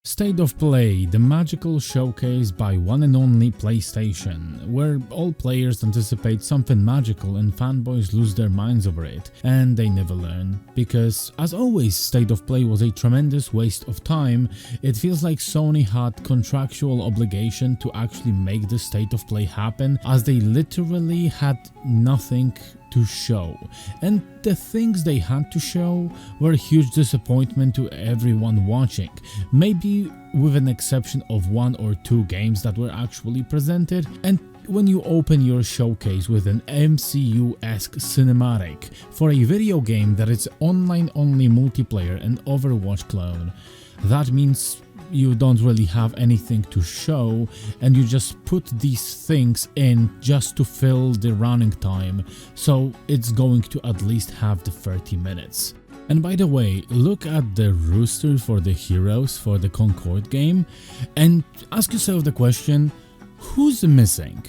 State of Play, the magical showcase by one and only PlayStation, where all players anticipate something magical and fanboys lose their minds over it, and they never learn. Because, as always, State of Play was a tremendous waste of time. It feels like Sony had contractual obligation to actually make the State of Play happen, as they literally had nothing to show, and the things they had to show were a huge disappointment to everyone watching, maybe with an exception of one or two games that were actually presented. And when you open your showcase with an MCU-esque cinematic for a video game that is online-only multiplayer and Overwatch clone, that means you don't really have anything to show, and you just put these things in just to fill the running time, so it's going to at least have the 30 minutes. And by the way, look at the roster for the heroes for the Concord game and ask yourself the question, who's missing?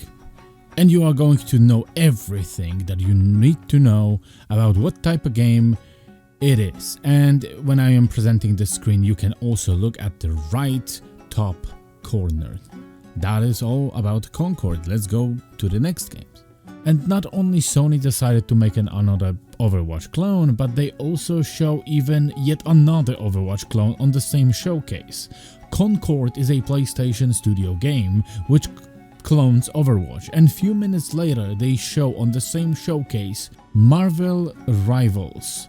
And you are going to know everything that you need to know about what type of game it is. And when I am presenting the screen, you can also look at the right top corner. That is all about Concord. Let's go to the next games. And not only Sony decided to make another Overwatch clone, but they also show even yet another Overwatch clone on the same showcase. Concord is a PlayStation Studio game which clones Overwatch, and few minutes later they show on the same showcase Marvel Rivals,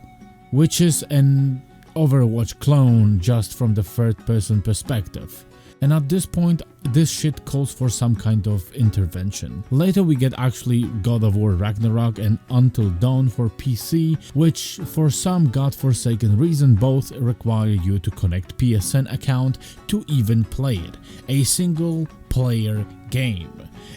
which is an Overwatch clone just from the third-person perspective. And at this point, this shit calls for some kind of intervention. Later we get actually God of War Ragnarok and Until Dawn for PC, which for some godforsaken reason both require you to connect PSN account to even play it. A single player game.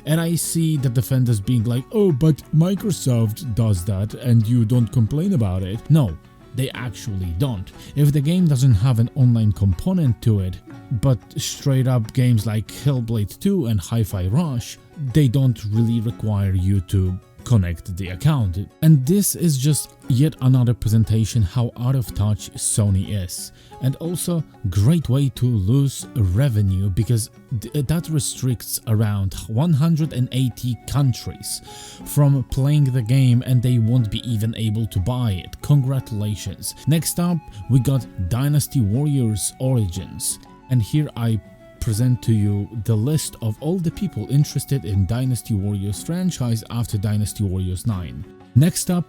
And I see the defenders being like, oh, but Microsoft does that and you don't complain about it. No, they actually don't. If the game doesn't have an online component to it, but straight up games like Hellblade 2 and Hi-Fi Rush, they don't really require you to connect the account. And this is just yet another presentation how out of touch Sony is, and also great way to lose revenue, because that restricts around 180 countries from playing the game and they won't be even able to buy it. Congratulations. Next up we got Dynasty Warriors Origins, and here I present to you the list of all the people interested in Dynasty Warriors franchise after Dynasty Warriors 9. Next up,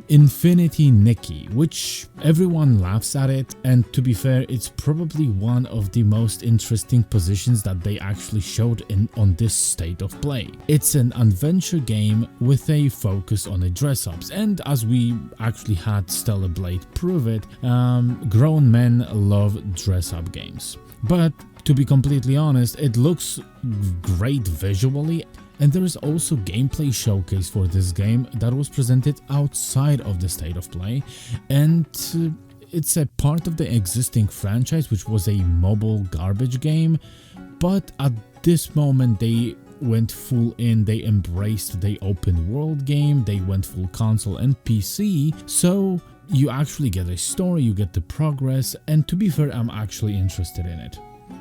Infinity Nikki, which everyone laughs at it, and to be fair, it's probably one of the most interesting positions that they actually showed on this State of Play. It's an adventure game with a focus on the dress-ups, and as we actually had Stellar Blade prove it, grown men love dress-up games. But to be completely honest, it looks great visually, and there is also gameplay showcase for this game that was presented outside of the State of Play, and it's a part of the existing franchise, which was a mobile garbage game, but at this moment they went full in, they embraced the open world game, they went full console and PC, so you actually get a story, you get the progress, and to be fair, I'm actually interested in it.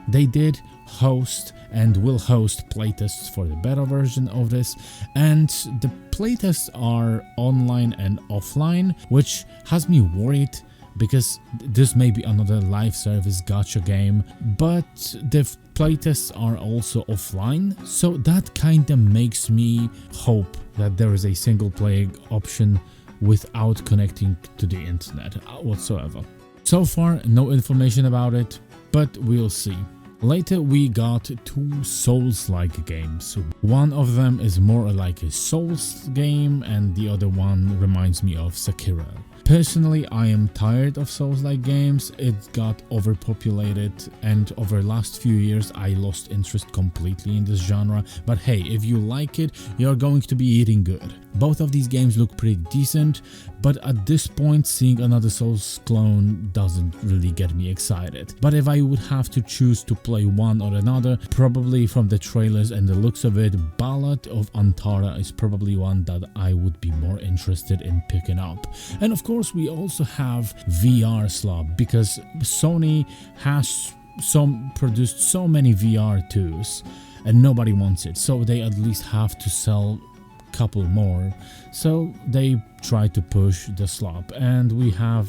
They did host and will host playtests for the beta version of this, and the playtests are online and offline, which has me worried because this may be another live service gacha game, but the playtests are also offline, so that kinda makes me hope that there is a single player option without connecting to the internet whatsoever. So far, no information about it, but we'll see. Later we got two Souls-like games. One of them is more like a Souls game and the other one reminds me of Sekiro. Personally, I am tired of Souls-like games. It got overpopulated, and over the last few years I lost interest completely in this genre. But hey, if you like it, you're going to be eating good. Both of these games look pretty decent, but at this point seeing another Souls clone doesn't really get me excited. But if I would have to choose to play one or another, probably from the trailers and the looks of it, Ballad of Antara is probably one that I would be more interested in picking up. And of course we also have VR slot, because Sony has produced so many VR2s and nobody wants it, so they at least have to sell couple more, so they try to push the slop, and we have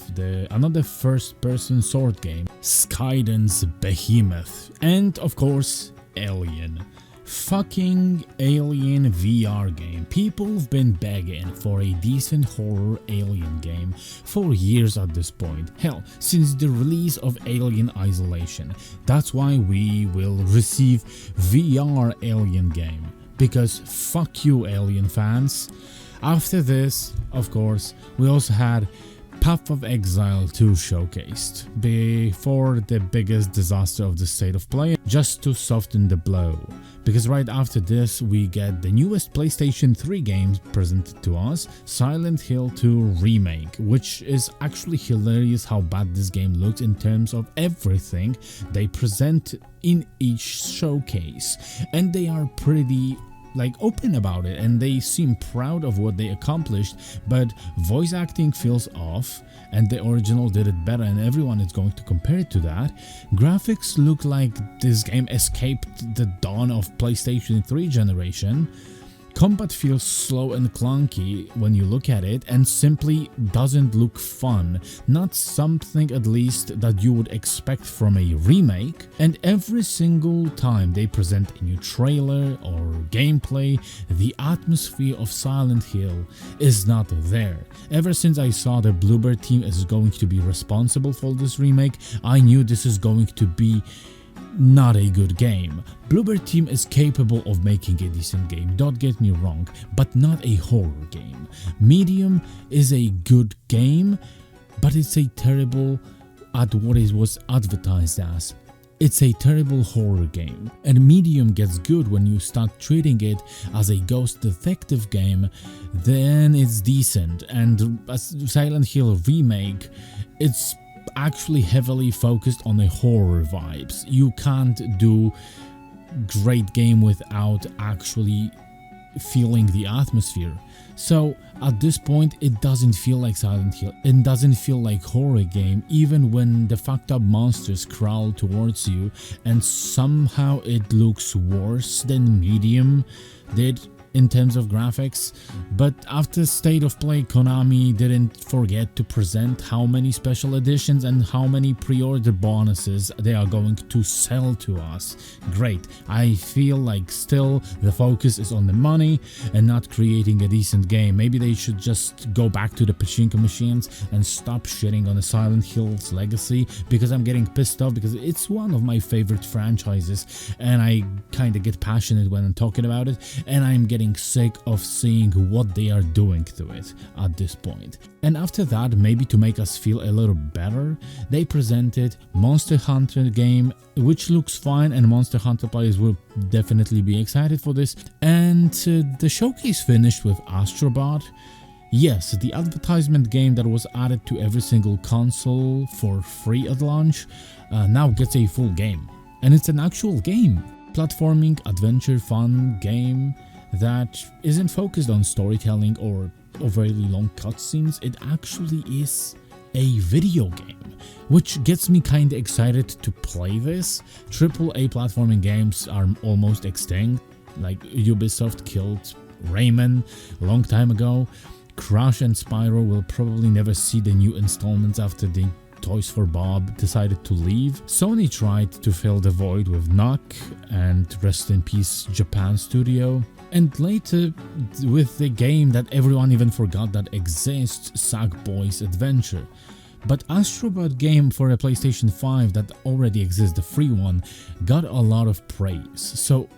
another first-person sword game, Skyden's Behemoth, and of course Alien. Fucking Alien VR game. People have been begging for a decent horror Alien game for years at this point. Hell, since the release of Alien Isolation. That's why we will receive VR Alien game. Because fuck you, Alien fans. After this, of course, we also had Path of Exile 2 showcased before the biggest disaster of the state of play, just to soften the blow. Because right after this we get the newest PlayStation 3 game presented to us, Silent Hill 2 Remake, which is actually hilarious how bad this game looks in terms of everything they present in each showcase, and they are pretty open about it, and they seem proud of what they accomplished, but voice acting feels off, and the original did it better, and everyone is going to compare it to that. Graphics look like this game escaped the dawn of PlayStation 3 generation. Combat feels slow and clunky when you look at it, and simply doesn't look fun, not something at least that you would expect from a remake. And every single time they present a new trailer or gameplay, the atmosphere of Silent Hill is not there. Ever since I saw the Bluebird team is going to be responsible for this remake, I knew this is going to be not a good game. Bluebird team is capable of making a decent game, don't get me wrong, but not a horror game. Medium is a good game, but it's a terrible at what it was advertised as. It's a terrible horror game, and Medium gets good when you start treating it as a ghost detective game, then it's decent. And as Silent Hill Remake, it's actually heavily focused on the horror vibes. You can't do great game without actually feeling the atmosphere. So at this point it doesn't feel like Silent Hill, it doesn't feel like horror game, even when the fucked up monsters crawl towards you, and somehow it looks worse than Medium did in terms of graphics. But after State of Play, Konami didn't forget to present how many special editions and how many pre-order bonuses they are going to sell to us. Great. I feel like still the focus is on the money and not creating a decent game. Maybe they should just go back to the pachinko machines and stop shitting on the Silent Hill's legacy, because I'm getting pissed off, because it's one of my favorite franchises and I kind of get passionate when I'm talking about it, and I'm getting sick of seeing what they are doing to it at this point. And after that, maybe to make us feel a little better, they presented Monster Hunter game, which looks fine, and Monster Hunter players will definitely be excited for this. And the showcase finished with Astrobot. Yes, the advertisement game that was added to every single console for free at launch now gets a full game, and it's an actual game. Platforming, adventure, fun game that isn't focused on storytelling or overly long cutscenes. It actually is a video game, which gets me kinda excited to play this. AAA platforming games are almost extinct, like Ubisoft killed Rayman a long time ago. Crash and Spyro will probably never see the new installments after the Toys for Bob decided to leave. Sony tried to fill the void with Knack and rest in peace Japan Studio, and later with the game that everyone even forgot that exists, Sackboy's Adventure. But Astrobot game for a PlayStation 5 that already exists, the free one, got a lot of praise. So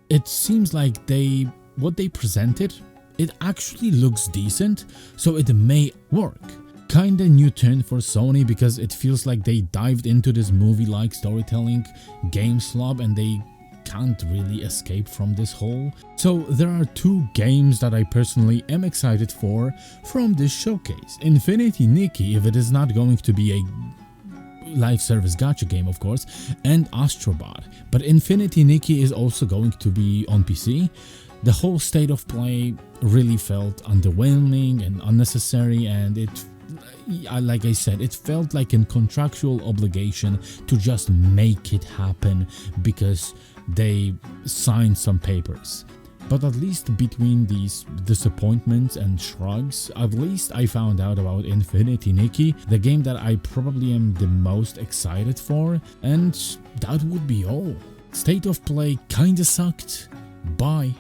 it seems like what they presented, it actually looks decent, so it may work. Kinda new turn for Sony, because it feels like they dived into this movie-like storytelling game slob and they can't really escape from this hole. So there are two games that I personally am excited for from this showcase. Infinity Nikki, if it is not going to be a live service gacha game, of course, and Astrobot. But Infinity Nikki is also going to be on PC. The whole State of Play really felt underwhelming and unnecessary, and like I said, it felt like a contractual obligation to just make it happen because they signed some papers. But at least between these disappointments and shrugs, at least I found out about Infinity Nikki, the game that I probably am the most excited for, and that would be all. State of Play kinda sucked. Bye.